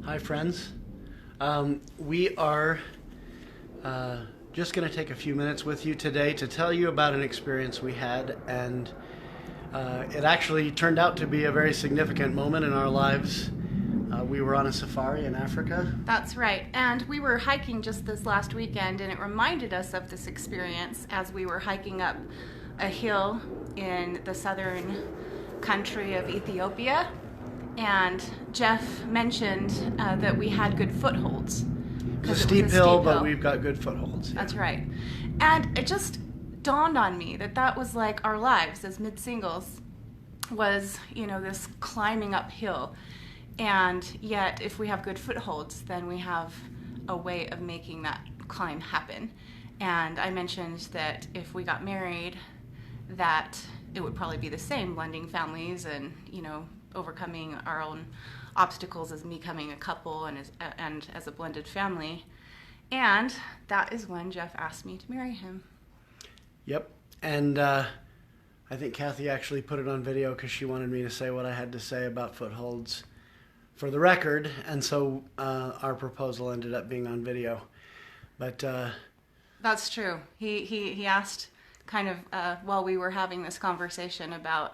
Hi, friends. We are just going to take a few minutes with you today to tell you about an experience we had, and it actually turned out to be a very significant moment in our lives. We were on a safari in Africa. That's right. And we were hiking just this last weekend, and it reminded us of this experience as we were hiking up a hill in the southern country of Ethiopia. And Jeff mentioned that we had good footholds. It's a steep hill, but we've got good footholds. That's right. And it just dawned on me that that was like our lives as mid-singles was, this climbing uphill. And yet, if we have good footholds, then we have a way of making that climb happen. And I mentioned that if we got married, that it would probably be the same, blending families and, overcoming our own obstacles as becoming a couple and as a blended family. And that is when Jeff asked me to marry him. Yep. And I think Kathy actually put it on video because she wanted me to say what I had to say about footholds for the record. And so our proposal ended up being on video. But that's true. He asked kind of while we were having this conversation about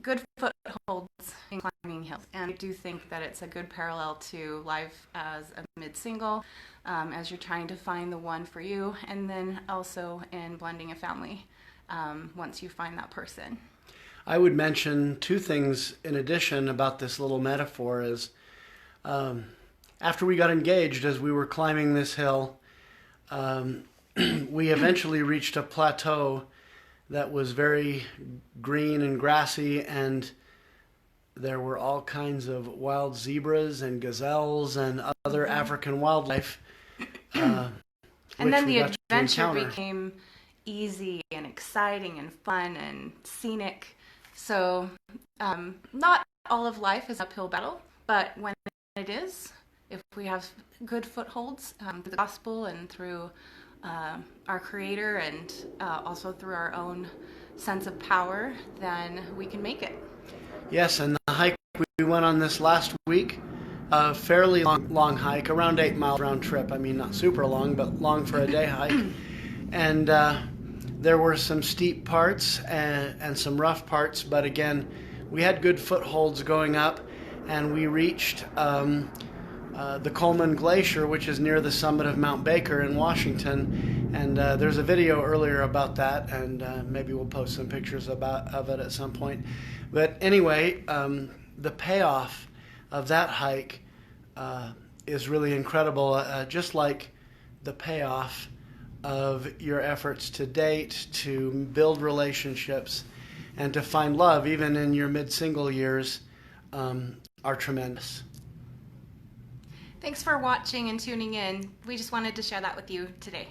good footholds in climbing hills. And I do think that it's a good parallel to life as a mid-single, as you're trying to find the one for you, and then also in blending a family once you find that person. I would mention two things in addition about this little metaphor is after we got engaged, as we were climbing this hill, we eventually reached a plateau that was very green and grassy, and there were all kinds of wild zebras and gazelles and other African wildlife. And then the adventure became easy and exciting and fun and scenic. So not all of life is an uphill battle, but when it is, if we have good footholds through the gospel and through our Creator and also through our own sense of power, then we can make it. Yes, and the hike we went on this last week, a fairly long hike, around 8 miles round trip. I mean, not super long, but long for a day hike. And there were some steep parts and some rough parts, but again, we had good footholds going up, and we reached the Coleman Glacier, which is near the summit of Mount Baker in Washington, and there's a video earlier about that, and maybe we'll post some pictures of it at some point. But anyway, the payoff of that hike is really incredible, just like the payoff of your efforts to date, to build relationships, and to find love, even in your mid-single years, are tremendous. Thanks for watching and tuning in. We just wanted to share that with you today.